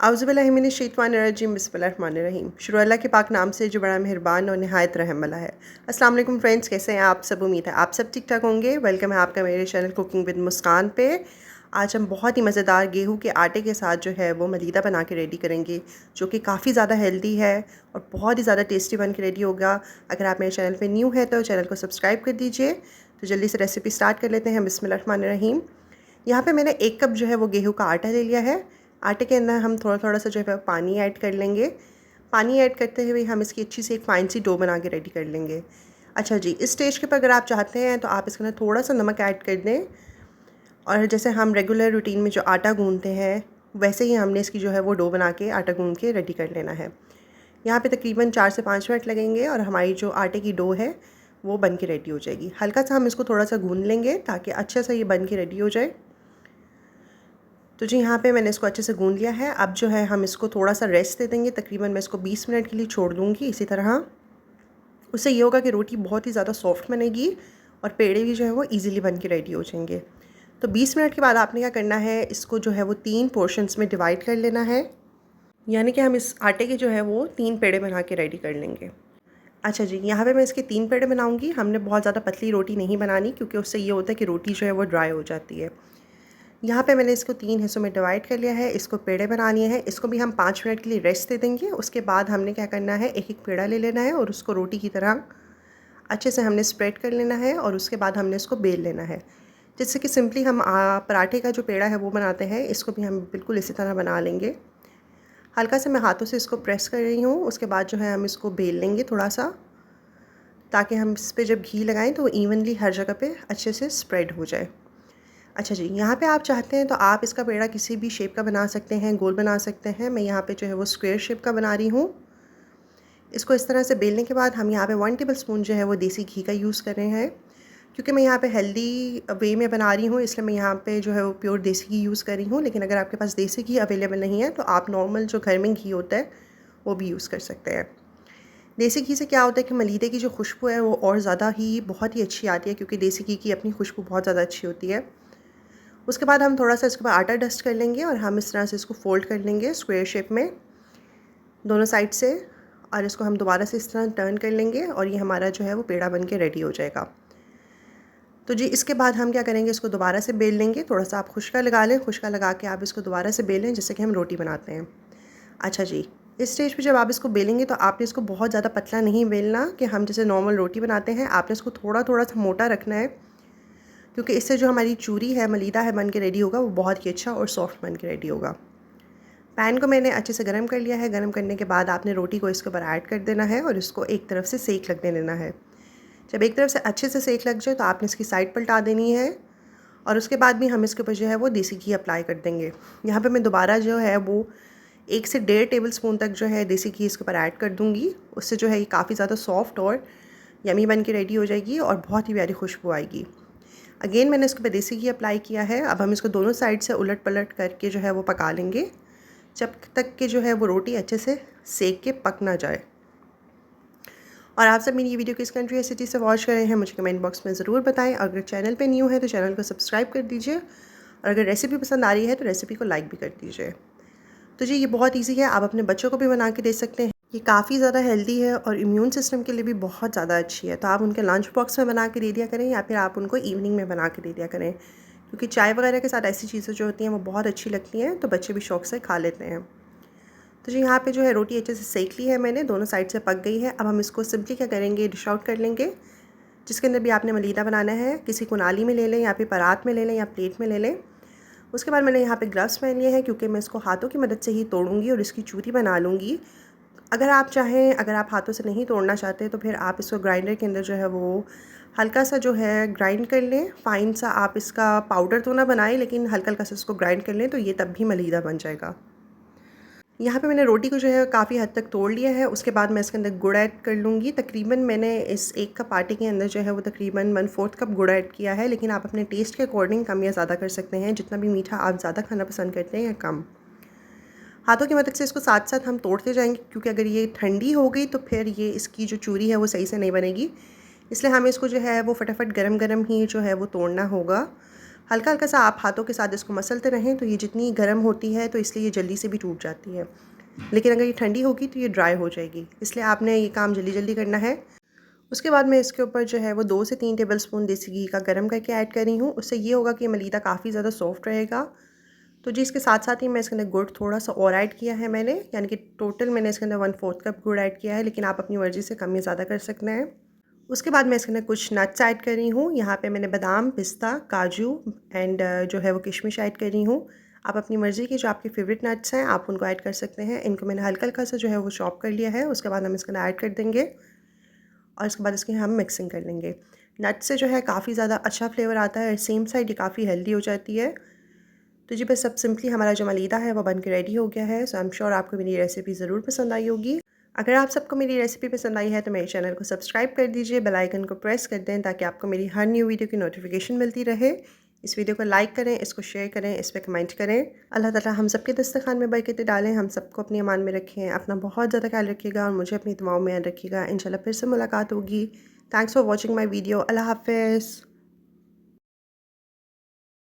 औज़ुबिल्लाहिमिनश्शैतानिर्रजीम बिस्मिल्लाहिर्रहमानिर्रहीम। शुरू अल्लाह के पाक नाम से जो बड़ा मेहरबान और नहायत रहम वाला है। अस्सलाम वालेकुम फ्रेंड्स, कैसे हैं आप सब? उम्मीद है आप सब ठीक ठाक होंगे। वेलकम है आपका मेरे चैनल कुकिंग विद मुस्कान पे। आज हम बहुत ही मज़ेदार गेहूं के आटे के साथ जो है वो मलीदा बना के रेडी करेंगे, जो कि काफ़ी ज़्यादा हेल्दी है और बहुत ही ज़्यादा टेस्टी बन के रेडी होगा। अगर आप मेरे चैनल पर न्यू है तो चैनल को सब्सक्राइब कर दीजिए। तो जल्दी से रेसिपी स्टार्ट कर लेते हैं। बिस्मिल्लाहिर्रहमानिर्रहीम। यहाँ पे मैंने 1 कप जो है वो गेहूं का आटा ले लिया है। आटे के अंदर हम थोड़ा थोड़ा सा जो है पानी ऐड कर लेंगे। पानी ऐड करते हुए हम इसकी अच्छी सी एक फ़ाइन सी डो बना के रेडी कर लेंगे। अच्छा जी, इस स्टेज के ऊपर अगर आप चाहते हैं तो आप इसके अंदर थोड़ा सा नमक ऐड कर दें, और जैसे हम रेगुलर रूटीन में जो आटा गूंदते हैं वैसे ही हमने इसकी जो है वो डो बना के आटा गूंद के रेडी कर लेना है। यहाँ पे तकरीबन 4 से 5 मिनट लगेंगे और हमारी जो आटे की डो है वो बन के रेडी हो जाएगी। हल्का सा हम इसको थोड़ा सा गूंद लेंगे ताकि अच्छा सा ये बन के रेडी हो जाए। तो जी यहाँ पे मैंने इसको अच्छे से गूंद लिया है। अब जो है हम इसको थोड़ा सा रेस्ट दे देंगे। तकरीबन मैं इसको 20 मिनट के लिए छोड़ दूँगी। इसी तरह उससे ये होगा कि रोटी बहुत ही ज़्यादा सॉफ्ट बनेगी और पेड़े भी जो है वो ईज़िली बन के रेडी हो जाएंगे। तो 20 मिनट के बाद आपने क्या करना है, इसको जो है वो 3 पोर्शंस में डिवाइड कर लेना है। यानी कि हम इस आटे के जो है वो 3 पेड़े बना के रेडी कर लेंगे। अच्छा जी, यहाँ पे मैं इसके 3 पेड़े बनाऊँगी। हमने बहुत ज़्यादा पतली रोटी नहीं बनानी, क्योंकि उससे ये होता है कि रोटी जो है वो ड्राई हो जाती है। यहाँ पे मैंने इसको 3 हिस्सों में डिवाइड कर लिया है। इसको पेड़े बनानी है। इसको भी हम 5 मिनट के लिए रेस्ट दे देंगे। उसके बाद हमने क्या करना है, एक एक पेड़ा ले लेना है और उसको रोटी की तरह अच्छे से हमने स्प्रेड कर लेना है और उसके बाद हमने इसको बेल लेना है। जिससे कि सिंपली हम पराठे का जो पेड़ा है वो बनाते हैं, इसको भी हम बिल्कुल इसी तरह बना लेंगे। हल्का से मैं हाथों से इसको प्रेस कर रही हूँ। उसके बाद जो है हम इसको बेल लेंगे थोड़ा सा, ताकि हम इस पर जब घी लगाएं तो इवनली हर जगह पे अच्छे से स्प्रेड हो जाए। अच्छा जी, यहाँ पे आप चाहते हैं तो आप इसका पेड़ा किसी भी शेप का बना सकते हैं, गोल बना सकते हैं। मैं यहाँ पे जो है वो स्क्वायर शेप का बना रही हूँ। इसको इस तरह से बेलने के बाद हम यहाँ पे 1 टेबलस्पून जो है वो देसी घी का यूज़ कर रहे हैं। क्योंकि मैं यहाँ पे हेल्दी वे में बना रही हूँ, इसलिए मैं यहाँ पे जो है वो प्योर देसी घी यूज़ कर रही हूँ। लेकिन अगर आपके पास देसी घी अवेलेबल नहीं है तो आप नॉर्मल जो घर में घी होता है वो भी यूज़ कर सकते हैं। देसी घी से क्या होता है कि मलीदे की जो खुशबू है वो और ज़्यादा ही बहुत ही अच्छी आती है, क्योंकि देसी घी की अपनी खुशबू बहुत ज़्यादा अच्छी होती है। उसके बाद हम थोड़ा सा इसके बाद आटा डस्ट कर लेंगे और हम इस तरह से इसको फ़ोल्ड कर लेंगे स्क्वायर शेप में दोनों साइड से, और इसको हम दोबारा से इस तरह टर्न कर लेंगे और ये हमारा जो है वो पेड़ा बन के रेडी हो जाएगा। तो जी इसके बाद हम क्या करेंगे, इसको दोबारा से बेल लेंगे। थोड़ा सा आप खुशका लगा लें, खुशका लगा के आप इसको दोबारा से बेलें जैसे कि हम रोटी बनाते हैं। अच्छा जी, इस स्टेज पे जब आप इसको बेलेंगे तो आपने इसको बहुत ज़्यादा पतला नहीं बेलना कि हम जैसे नॉर्मल रोटी बनाते हैं। आपने इसको थोड़ा थोड़ा सा मोटा रखना है, क्योंकि इससे जो हमारी चूरी है, मलीदा है, बन के रेडी होगा वो बहुत ही अच्छा और सॉफ्ट बन के रेडी होगा। पैन को मैंने अच्छे से गर्म कर लिया है। गर्म करने के बाद आपने रोटी को इसके ऊपर ऐड कर देना है और इसको एक तरफ से सेक लगने देना है। जब एक तरफ से अच्छे से सेक लग जाए तो आपने इसकी साइड पलटा देनी है और उसके बाद भी हम इसके ऊपर जो है वो देसी घी अप्लाई कर देंगे। यहाँ पे मैं दोबारा जो है वो 1 से 1.5 टेबलस्पून तक जो है देसी घी इसके ऊपर ऐड कर दूँगी। उससे जो है ये काफ़ी ज़्यादा सॉफ्ट और यमी बन के रेडी हो जाएगी और बहुत ही प्यारी खुशबू आएगी। अगेन मैंने इसके ऊपर देसी घी अप्लाई किया है। अब हम इसको दोनों साइड से उलट पलट करके जो है वो पका लेंगे, जब तक कि जो है वो रोटी अच्छे से सेक के पक ना जाए। और आप सब मेरी ये वीडियो किस कंट्री या सिटी से वॉच कर रहे हैं मुझे कमेंट बॉक्स में ज़रूर बताएं। अगर चैनल पे न्यू है तो चैनल को सब्सक्राइब कर दीजिए, और अगर रेसिपी पसंद आ रही है तो रेसिपी को लाइक भी कर दीजिए। तो जी ये बहुत इजी है, आप अपने बच्चों को भी बना के दे सकते हैं। ये काफ़ी ज़्यादा हेल्दी है और इम्यून सिस्टम के लिए भी बहुत ज़्यादा अच्छी है। तो आप उनके लंच बॉक्स में बना के दे दिया करें या फिर आप उनको इवनिंग में बना के दे दिया करें, क्योंकि चाय वगैरह के साथ ऐसी चीज़ें जो होती हैं वो बहुत अच्छी लगती हैं, तो बच्चे भी शौक़ से खा लेते हैं। तो जी यहाँ पे जो है रोटी अच्छे से सेक ली है मैंने, दोनों साइड से पक गई है। अब हम इसको सिंपली क्या करेंगे, डिश आउट कर लेंगे। जिसके अंदर भी आपने मलीदा बनाना है, किसी कुनाली में ले लें या फिर परात में ले लें या प्लेट में ले लें। उसके बाद मैंने यहाँ पे ग्लव्स पहन लिए हैं, क्योंकि मैं इसको हाथों की मदद से ही तोड़ूंगी और इसकी चूरी बना लूँगी। अगर आप चाहें, अगर आप हाथों से नहीं तोड़ना चाहते तो फिर आप इसको ग्राइंडर के अंदर जो है वो हल्का सा जो है ग्राइंड कर लें, फ़ाइन सा। आप इसका पाउडर तो ना बनाएं, लेकिन हल्का हल्का सा इसको ग्राइंड कर लें तो ये तब भी मलीदा बन जाएगा। यहाँ पे मैंने रोटी को जो है काफ़ी हद तक तोड़ लिया है। उसके बाद मैं इसके अंदर गुड़ ऐड कर लूँगी। तकरीबन मैंने इस 1 कप आटे के अंदर जो है वो तकरीबन 1/4 कप गुड़ ऐड किया है, लेकिन आप अपने टेस्ट के अकॉर्डिंग कम या ज़्यादा कर सकते हैं, जितना भी मीठा आप ज़्यादा खाना पसंद करते हैं या कम। हाथों की मदद से इसको साथ साथ हम तोड़ते जाएंगे, क्योंकि अगर ये ठंडी हो गई तो फिर ये इसकी जो चूरी है वो सही से नहीं बनेगी। इसलिए हमें इसको जो है वो फटाफट गरम गरम ही जो है वो तोड़ना होगा। हल्का हल्का सा आप हाथों के साथ इसको मसलते रहें। तो ये जितनी गर्म होती है तो इसलिए ये जल्दी से भी टूट जाती है, लेकिन अगर ये ठंडी होगी तो ये ड्राई हो जाएगी, इसलिए आपने ये काम जल्दी जल्दी करना है। उसके बाद मैं इसके ऊपर जो है वो 2 से 3 टेबलस्पून देसी घी का गर्म करके ऐड कर रही हूँ। उससे ये होगा कि मलीदा काफ़ी ज़्यादा सॉफ्ट रहेगा। तो जी इसके साथ साथ ही मैं इसके अंदर गुड़ थोड़ा सा और ऐड किया है मैंने, यानी कि टोटल मैंने इसके अंदर 1/4 कप गुड़ ऐड किया है, लेकिन आप अपनी मर्ज़ी से कम या ज़्यादा कर सकते हैं। उसके बाद मैं इसके अंदर कुछ नट्स ऐड कर रही हूँ। यहाँ पे मैंने बादाम, पिस्ता, काजू एंड जो है वो किशमिश ऐड कर रही हूँ। आप अपनी मर्ज़ी के जो आपके फेवरेट नट्स हैं आप उनको ऐड कर सकते हैं। इनको मैंने हल्का हल्का सा जो है वो चॉप कर लिया है। उसके बाद हम इसके अंदर ऐड कर देंगे और इसके बाद इसकी हम मिक्सिंग कर लेंगे। नट से जो है काफ़ी ज़्यादा अच्छा फ्लेवर आता है और सेम साइड ये काफ़ी हेल्दी हो जाती है। तो जी बस सब सिंपली हमारा जो मलीदा है वो बन के रेडी हो गया है। सो आई एम श्योर आपको मेरी रेसिपी ज़रूर पसंद आई होगी। अगर आप सबको मेरी रेसिपी पसंद आई है तो मेरे चैनल को सब्सक्राइब कर दीजिए, बेल आइकन को प्रेस कर दें ताकि आपको मेरी हर न्यू वीडियो की नोटिफिकेशन मिलती रहे। इस वीडियो को लाइक करें, इसको शेयर करें, इस पर कमेंट करें। अल्लाह ताला हम सबके दस्तरखान में बरकतें डालें, हम सबको अपनी अमान में रखें। अपना बहुत ज़्यादा ख्याल रखिएगा और मुझे अपनी दुआओं में याद रखिएगा। इंशाल्लाह फिर से मुलाकात होगी। Thanks for watching my video. अल्लाह हाफ़िज़।